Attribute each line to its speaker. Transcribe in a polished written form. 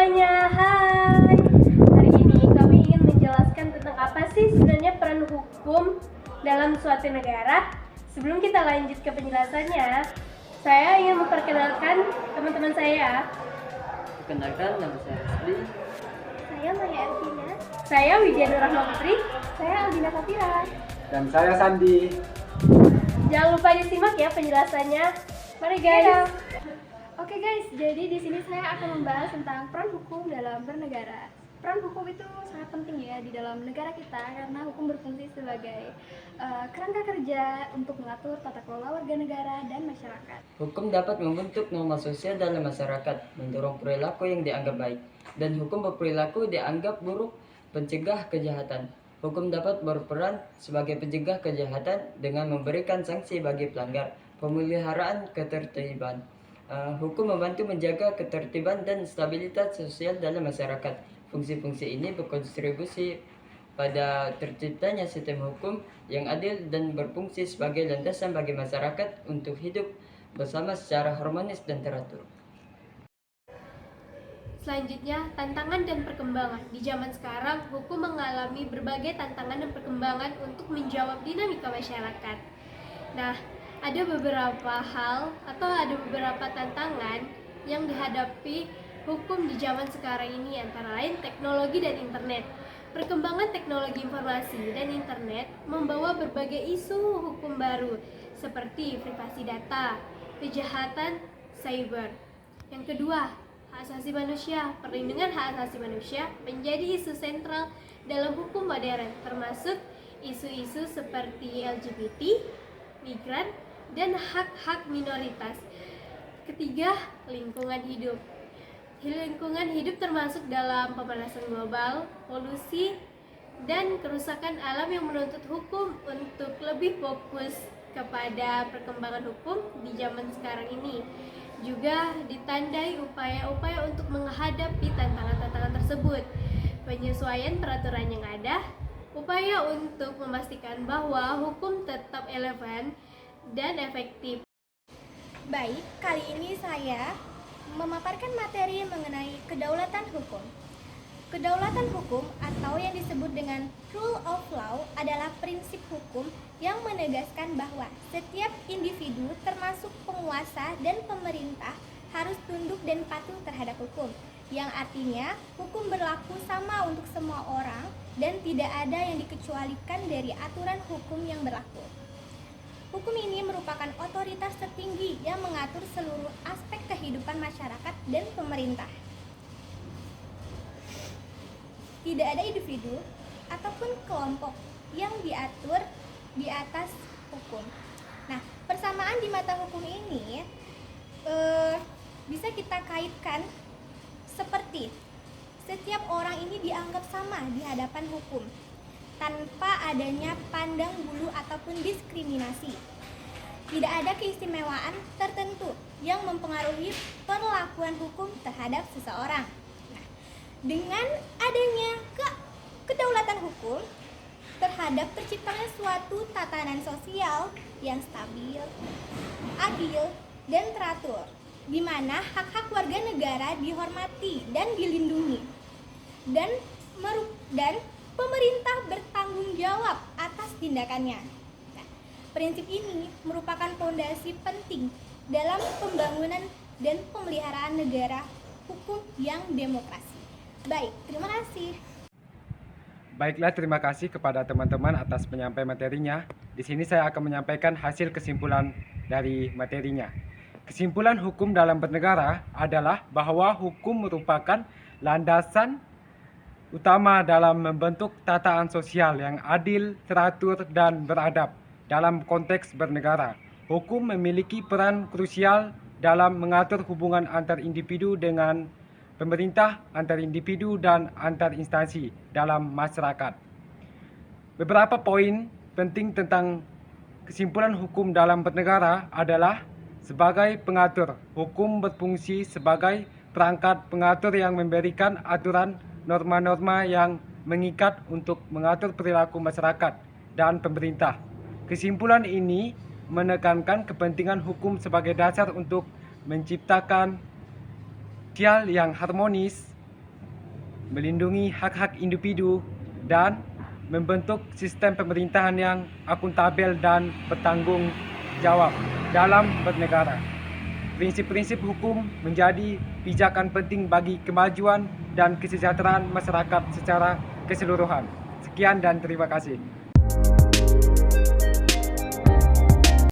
Speaker 1: semuanya, hai. Hari ini kami ingin menjelaskan tentang apa sih sebenarnya peran hukum dalam suatu negara. Sebelum kita lanjut ke penjelasannya, saya ingin memperkenalkan teman-teman saya.
Speaker 2: Perkenalkan, nama saya Rizli.
Speaker 1: Saya Maya Ervina. Saya Widya Nur Rahma Putri. Saya Aldina Safira.
Speaker 3: Dan saya Sandi.
Speaker 1: Jangan lupa disimak ya penjelasannya. Mari guys.
Speaker 4: Oke guys, jadi di sini saya akan membahas tentang peran hukum dalam bernegara. Peran hukum itu sangat penting ya di dalam negara kita karena hukum berfungsi sebagai kerangka kerja untuk mengatur tata kelola warga negara dan masyarakat.
Speaker 2: Hukum dapat membentuk norma sosial dalam masyarakat, mendorong perilaku yang dianggap baik, dan hukum berperilaku dianggap buruk, pencegah kejahatan. Hukum dapat berperan sebagai pencegah kejahatan dengan memberikan sanksi bagi pelanggar, pemeliharaan ketertiban. Hukum membantu menjaga ketertiban dan stabilitas sosial dalam masyarakat. Fungsi-fungsi ini berkontribusi pada terciptanya sistem hukum yang adil dan berfungsi sebagai landasan bagi masyarakat untuk hidup bersama secara harmonis dan teratur.
Speaker 1: Selanjutnya, tantangan dan perkembangan. Di zaman sekarang, hukum mengalami berbagai tantangan dan perkembangan untuk menjawab dinamika masyarakat. Nah, ada beberapa hal atau ada beberapa tantangan yang dihadapi hukum di zaman sekarang ini, antara lain teknologi dan internet. Perkembangan teknologi informasi dan internet membawa berbagai isu hukum baru seperti privasi data, kejahatan cyber. Yang kedua, hak asasi manusia. Perlindungan hak asasi manusia menjadi isu sentral dalam hukum modern, termasuk isu-isu seperti LGBT, migran, dan hak-hak minoritas. Ketiga, lingkungan hidup. Lingkungan hidup termasuk dalam pemanasan global, polusi, dan kerusakan alam yang menuntut hukum untuk lebih fokus kepada perkembangan hukum di zaman sekarang ini. Juga ditandai upaya-upaya untuk menghadapi tantangan-tantangan tersebut, penyesuaian peraturan yang ada, upaya untuk memastikan bahwa hukum tetap relevan dan efektif.
Speaker 4: Baik, kali ini saya memaparkan materi mengenai kedaulatan hukum. Kedaulatan hukum atau yang disebut dengan rule of law adalah prinsip hukum yang menegaskan bahwa setiap individu termasuk penguasa dan pemerintah harus tunduk dan patuh terhadap hukum, yang artinya hukum berlaku sama untuk semua orang dan tidak ada yang dikecualikan dari aturan hukum yang berlaku. Hukum ini merupakan otoritas tertinggi yang mengatur seluruh aspek kehidupan masyarakat dan pemerintah. Tidak ada individu ataupun kelompok yang diatur di atas hukum. Nah, persamaan di mata hukum ini bisa kita kaitkan seperti setiap orang ini dianggap sama di hadapan hukum, tanpa adanya pandang bulu ataupun diskriminasi. Tidak ada keistimewaan tertentu yang mempengaruhi perlakuan hukum terhadap seseorang. Nah, dengan adanya kedaulatan hukum terhadap terciptanya suatu tatanan sosial yang stabil, adil, dan teratur, di mana hak-hak warga negara dihormati dan dilindungi, dan pemerintah bertanggung jawab atas tindakannya. Nah, prinsip ini merupakan fondasi penting dalam pembangunan dan pemeliharaan negara hukum yang demokrasi. Baik, terima kasih.
Speaker 3: Baiklah, terima kasih kepada teman-teman atas penyampaian materinya. Di sini saya akan menyampaikan hasil kesimpulan dari materinya. Kesimpulan hukum dalam bernegara adalah bahwa hukum merupakan landasan utama dalam membentuk tataan sosial yang adil, teratur, dan beradab dalam konteks bernegara. Hukum memiliki peran krusial dalam mengatur hubungan antar individu dengan pemerintah, antar individu, dan antar instansi dalam masyarakat. Beberapa poin penting tentang kesimpulan hukum dalam bernegara adalah sebagai pengatur. Hukum berfungsi sebagai perangkat pengatur yang memberikan aturan norma-norma yang mengikat untuk mengatur perilaku masyarakat dan pemerintah. Kesimpulan ini menekankan kepentingan hukum sebagai dasar untuk menciptakan sosial yang harmonis, melindungi hak-hak individu, dan membentuk sistem pemerintahan yang akuntabel dan bertanggung jawab dalam bernegara. Prinsip-prinsip hukum menjadi pijakan penting bagi kemajuan dan kesejahteraan masyarakat secara keseluruhan. Sekian dan terima kasih.